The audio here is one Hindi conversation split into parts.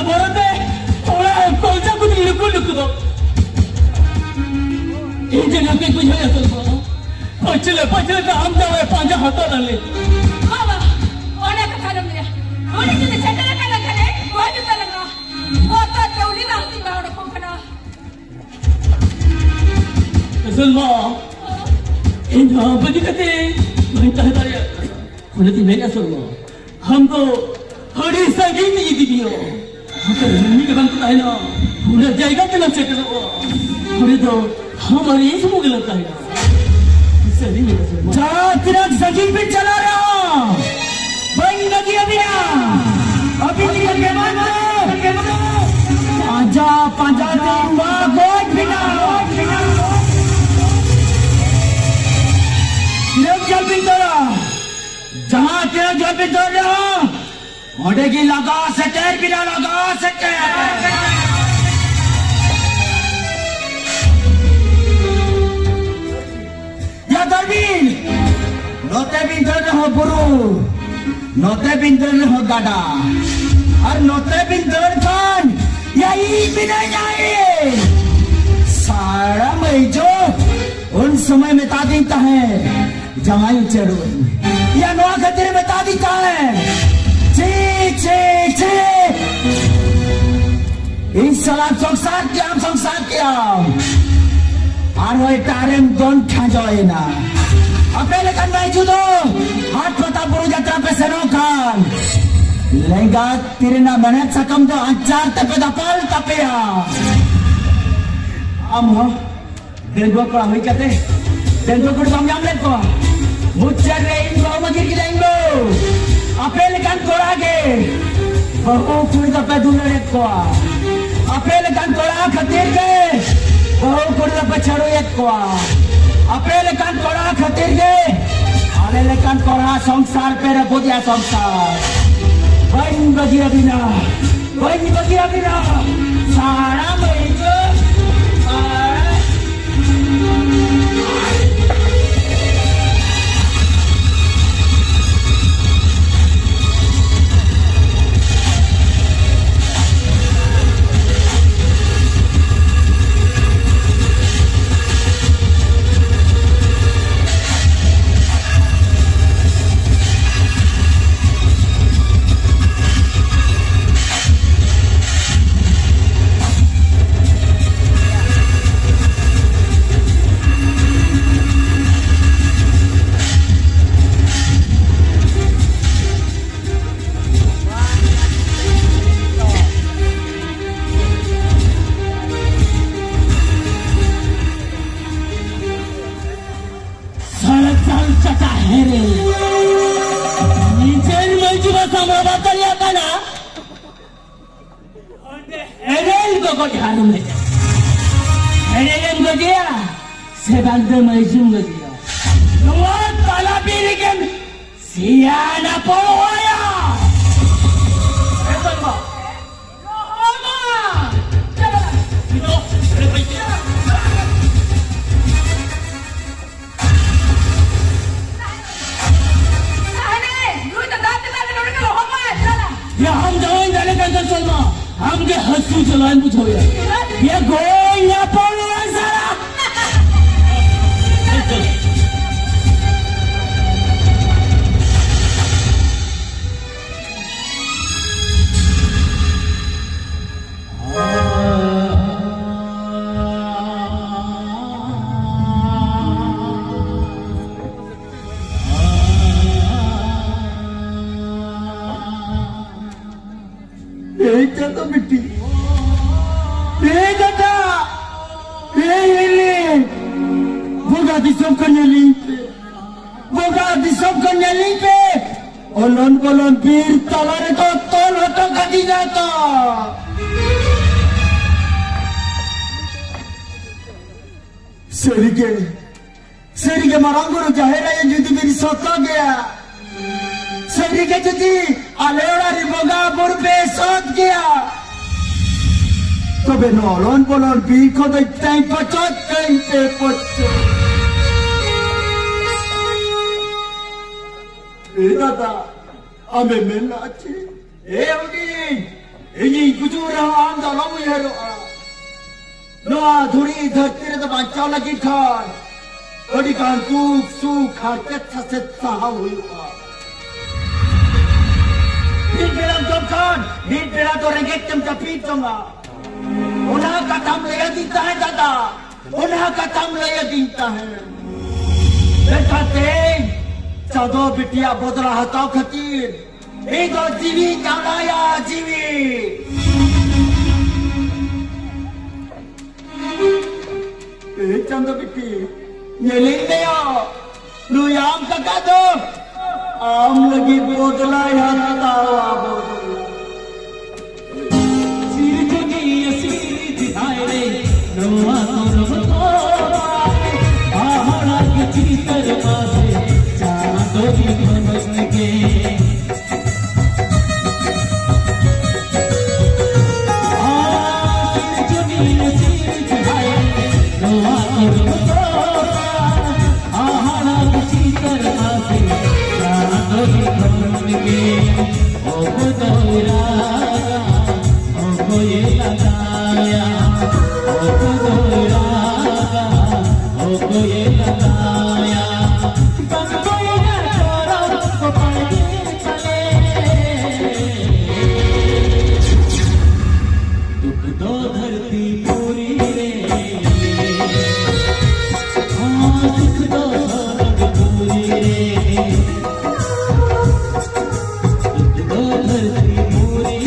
बरते orang kolja ku dilukul-lukul do ini nak ku jaya tu pachile ka hum jawe panja hata dale baba one ka kharam dia one jine chatara ka lagale wo ju ta laga wo ta teuli na ti ba ko kana zulma inna bajikate main tahta ya khulati mega zulma हमको हरी सगी नहीं दी दियो अगर मम्मी के बंद है ना पूरा जाएगा के लग चेक करो पूरे तो हमारे ये सब गलत है इससे नहीं मिलेगा जा तेरा सगी पे चला रहा बंद लगी अभी निकल के मानो पांजा तीनवा गोट बिना जल भी तोड़ा जहाँ तेरा जल भी तोड़ रहा मोड़े की लगा सके बिना लगा सके या दरबीन नोते बिंदर हो बुरु नोते बिंदर हो गाड़ा और नोते बिंदर खान यही बिना जाए सारा महीजो उन समय में तादीता है जमाई चढ़ो या नोआ खतरे में तादीता है इस सलाम संसार क्या और वो टारेम दोन खाजोए ना अपने कन में जुदो हाथ पता बुरु यात्रा पे सनो खान लेगा तेरे ना मेहनत सकम तो अंचार तपे दपाल तपया हो देंगो को हमें कहते देंगो को हम जाम ले को मुझे रे इनको मजीर की लेंगो अपने कन कोड़ा के बहु कुड़ी तपे दूल्हे को अपने कन कोड़ा खतीर के बहु कुड़ी तपे छड़ो एक को अपने कन कोड़ा खतीर के आले लेकन कोड़ा संसार पे रखो दिया संसार बन बगिया बिना सारा महीजो हमके हंसू चलान पूछो ये गोई ना पड़ो सारा तो मिट्टी बोगा पे ओलन बोलन बीर तलारे को तोल हटो कटी जाता सेरी के मरांगुरु जाहेरा ये जुदी मेरी सोता गया सेरी के जुदी आलेड़ा रिबोगा बुर पे सोत गया तो बेनोलन बोलन बीर को तो टाइम पचोत टाइम पे पचोत दादा हमें मिलना चाहिए Ini kujuran dalam yero. Noa dhuri dharti re bancau lagi kan. Kadi kan suk harket saset sahau huआ. Bin bilang job kan, bin bilang तो रंगेट चम चपीट चंगा. उन्हा का काम ले दीता है दादा. उन्हा का काम ले दीता है. देखते चौदह बिटिया बदला हताव खतीर. एक और जीवी जानाया जीवी. चंद्र बिटी ये ले लिया. लुयाम का दो. आम लगी बोतला या तावा बोतला. सिरजनी असीरी दिखाए रे नवा नवा आहारा की चीतर मासे चांदो की मनस के सिरजनी असीरी दिखाए नवा नवा आहारा की चीतर मासे चांदो की मनस के ओ गोदरा ये लगाया ओ ये लगाया बंदो ये छोरा को पाए चले दुख दो धरती पूरी रे हाँ दुख दो स्वर्ग पूरी रे दुख दो धरती पूरी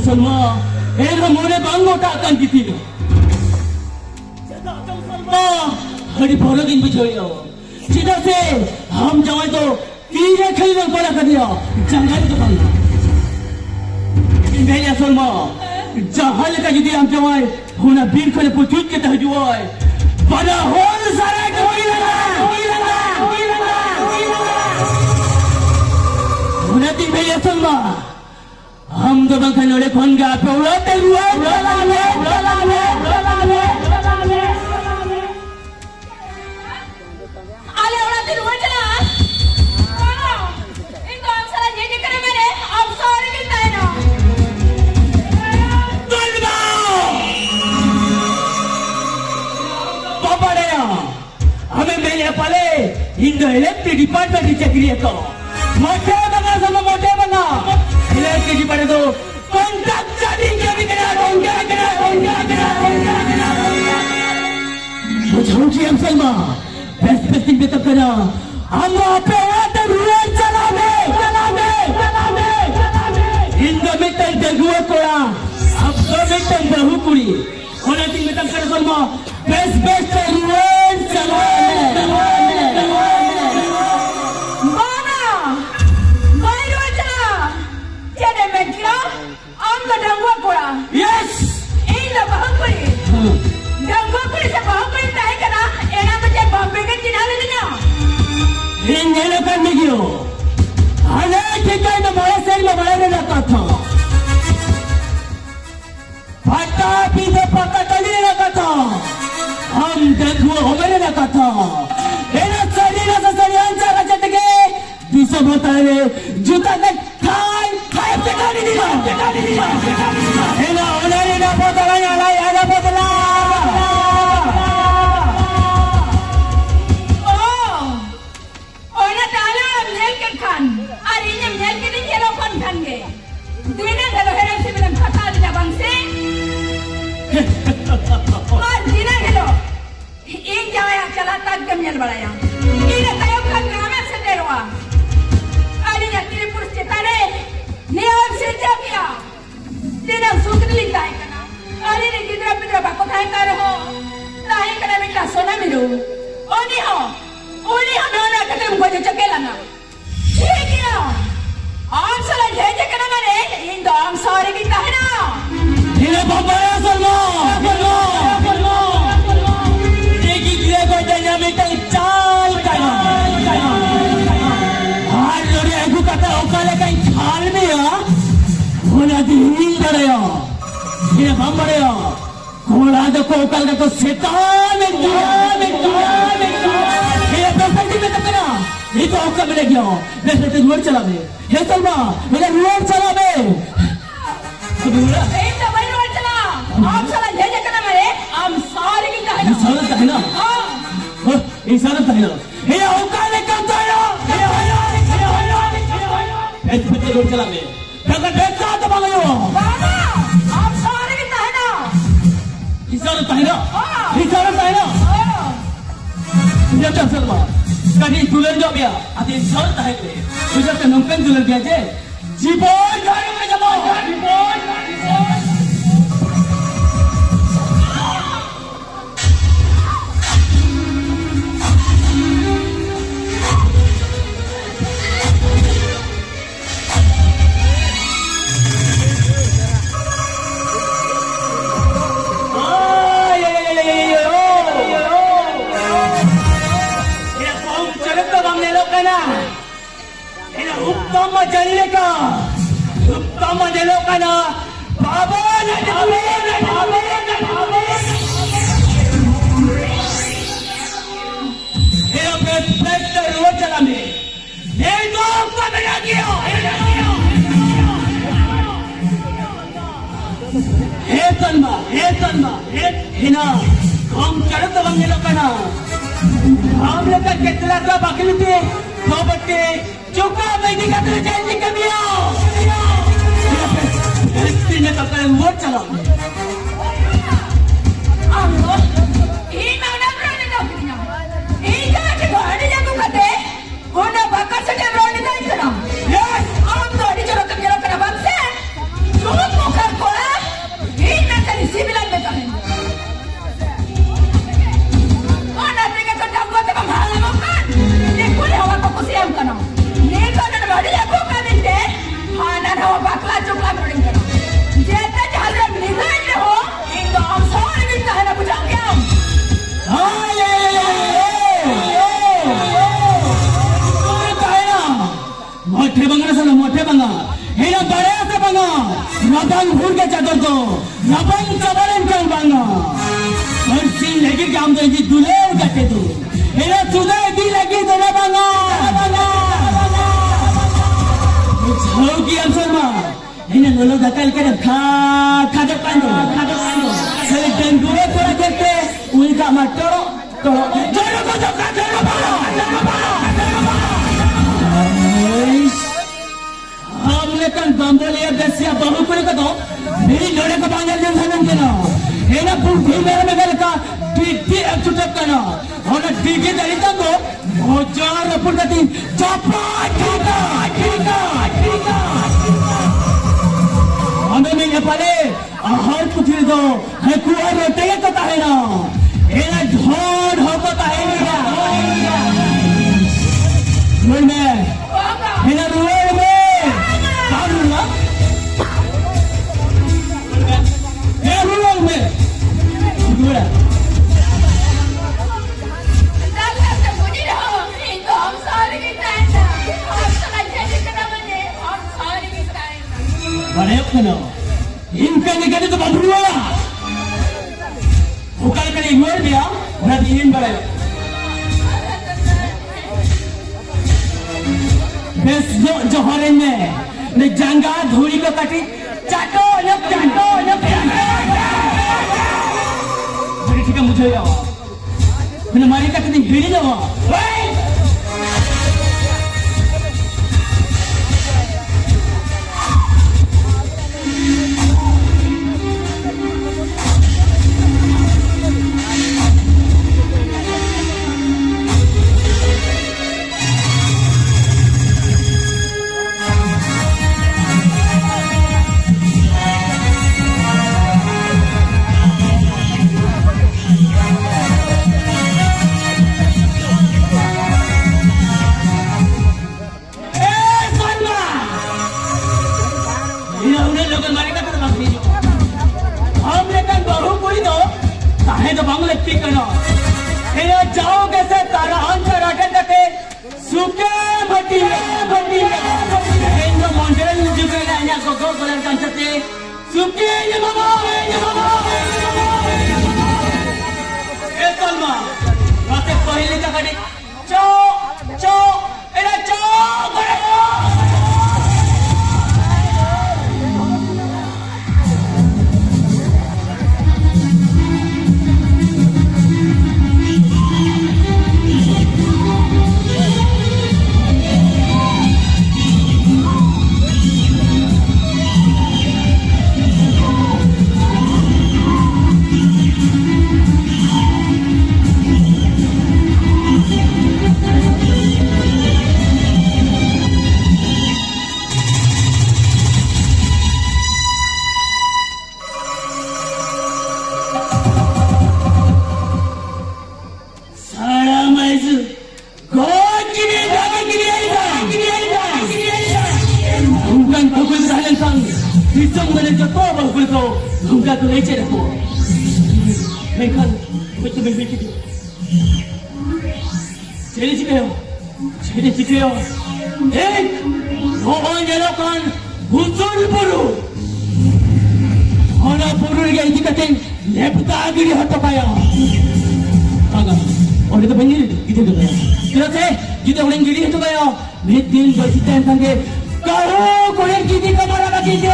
Salma, era more bango takan gitu. Salma, hari baru दिन बिछोड़ियो. सीधा से हम जाए तो तीरे खरीदने पड़ा कर दिया. जंगल तो बंद. इंडिया सलमा, जहाल का जिदी हम जाए, होना बीर को ने पुचुत के तह जुआए. बड़ा होल सारा कोई लगा. होना तीन इंडिया सलमा. हम तो बंकन नोले कौन गा पे उड़ाते हुए आले उड़ाते हुए चला. इनको हम सारा ये करे मेरे अब सॉरी मिलता है ना. दुर्गा पापा ने हमें मेरे पाले इंडो इलेक्ट्रिक डिपार्टमेंट की चक्री है तो मोटे बना सब मोटे बना. इलेक्ट्रिसिटी पड़े तो कॉन्ट्रैक्ट जारी क्या भी करा मुझे हम सलमा बेस्ट दिन तक करा. हम वहाँ पे आते रुएं चला दे. इंदो मिट्टल जगुए कोड़ा अब दो मिट्टल बहु कुड़ी होने दिन में तक कर सलमा बेस्ट रुएं चला दे. Yes. Ini bahaguri. Dangwa kuri se bahaguri tahe kana. Ena macam Bombay ke China le niya. Ini le करने की हो. हने कितना इधर बड़े सेल में बड़े रहना था. फटा पीछे पक्का तली रहना था. हम देखो हमें रहना था. एना सरी ना सरी अंचा का चटके. दूसरा बता रहे जूता तक खाए चटानी दिया. एना उन्हें ना बोतला याला बोतला. Oh, na talo mel ke khan. Ari ne mel ke ni kelo kon khan ge. Dina gelo heran se bilang khata dina bangse. Oh, dina gelo. Ek jaya chala tak gamyal badaya. Ina tayo khan grame se derwa. Ari ne Tripur chetare. नियम से क्या किया? तेरा सूत्र लिखता है क्या? अरे ने किधर पिधर बाको खाए कर हो? ताहे करे में क्या सोना मिलो? ओनी हो ना कदम को जो चकेला ना. ठीक है. आम साला जेजे कना मरे इन दो आम सारे की कहना इन्हें बम्बाया सलमा देखी गिरे को डायनामिक चाल करना हार लोरी एगु कता ओकाले कहीं चाल में या होना दिन बड़े ये बम्बाया घोड़ा देखो ओकाल देखो शैतान ये प्रॉपर्टी में तक ना ये तो ओका मिले गया वैसे तो रोड चला बे हे सलमा मेरा रोड चला बे एक तो बड़ी रोड चला आम साला जेजे कना मरे आम सारे की कहना इशारा है ना हाँ इशारा है ना हे ओकाले कम जाओ ऐसे बच्चे रोड चला बे अगर देखा तो भागो बाबा आम सारे की कहना इशारा है ना ये तो सलमा कहीं दुल्हन जो गया अभी शर्त है कि तुझे तो नंपन दुल्हन गया जे जीवन गाड़ी में जमा उत्तम जल्ले का उत्तम जलो का ना बाबा ने ये प्रेस्ट रोड चला में ये तो आपका बना दिया हे सलमा हे ना हम चढ़त बंगे लोग का ना हम लोग का कितना का बकली थे तो बच्चे चुका बैठी का तुझे चैनी कमिया ने तो कल वोट चला आमो ही माना ब्रोने दो ही जगह के गाड़ी जाको खाते होना बकर से ब्रोने दाई करा यस आम गाड़ी चलो कम जरा करा बंद से चुप मुखर कोड़ा ही ना तेरी सिविल में करें होना तेरे को डब्बा से कमाल मकान ये पूरे हवा को कुछ हम करना ये तो ना गाड़ी जाको खाते हाँ ना हवा बकला चुकला ब्रोने करा जेता चाहते निकल हो इन दो आम सारे की कहना बुझाओ क्या मोठे बंगा सर मोठे बंगा हे ना बड़े से बंगा रबंग भूल के चादर को रबंग चबरन कर बंगा और सी लगी कि हम तो जी दुलेर कटे तू हे ना तुझे दी लगी तो ना बंगा छो की आंसर मा हे ना लोलो धक्का कर खा दो कांदो चल डंगुए थोड़ा करते उनका मटरो जोरो को धक्का जोरो हमने कल बंबोलिया दसिया बहु को तो मेरी लोड़े को बांधल जन धनन के ना हे ना बुद्धि मेरे में गल का टीटी एक्चुटक का ना और ना टीटी दलिता को हजार रपुर का तीन चपा ठीका हमें में नेपाले हर कुछ दो है कुआ रोटे तो ताहे ना हे ना ढोड़ हो तो ताहे ना रोड में हे ना रोड में इनका निकले तो बंधु वाला उकल कर इग्नोर किया ना तीन बड़े बस जो हॉरें में ने जंगा धूरी को कटी चाटो बड़ी ठीक है मुझे यार मैंने मारी का कितनी हिड़ी जावा हम लगती कना हे जाओ कैसे तारा अंतर अटक के सुके भट्टी इन मॉडल जुगे ना nya को कलर कंचते सुके ये मामा ए तलमा राते पहले जगह चो एरा चो करे tu leceh dah tu. Mereka, betul betul tu. Jadi cikgu yo. Orang jelakan hujan puru. Orang puru yang ini kating lepta gini hata paya. Agak, orang itu banyak gitu tu paya. Terus kita orang gini hata paya. Metin bercita tentang kau korang gini kamar apa gini?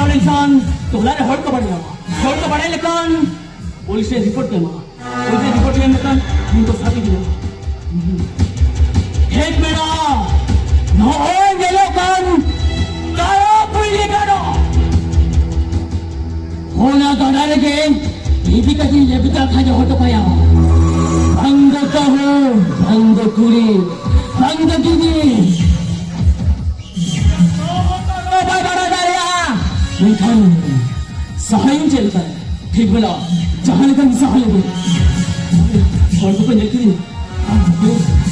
और इंसान तो बुला रहे हॉट का बढ़े लेकिन पुलिस ने रिपोर्ट किया पुलिस ने रिपोर्ट किया लेकिन उनको साथी दिया एक मेरा नो ये लोगन कारो पुलिस करो होना गाना लगे ये भी कहीं ये भी तो खाजा हॉट पाया भंग तो हो भंग कुरी भंग कीजिए मैखान सहायम चलता है ठीक बोला जहां लेकर सहाय दे और तो पंजाब की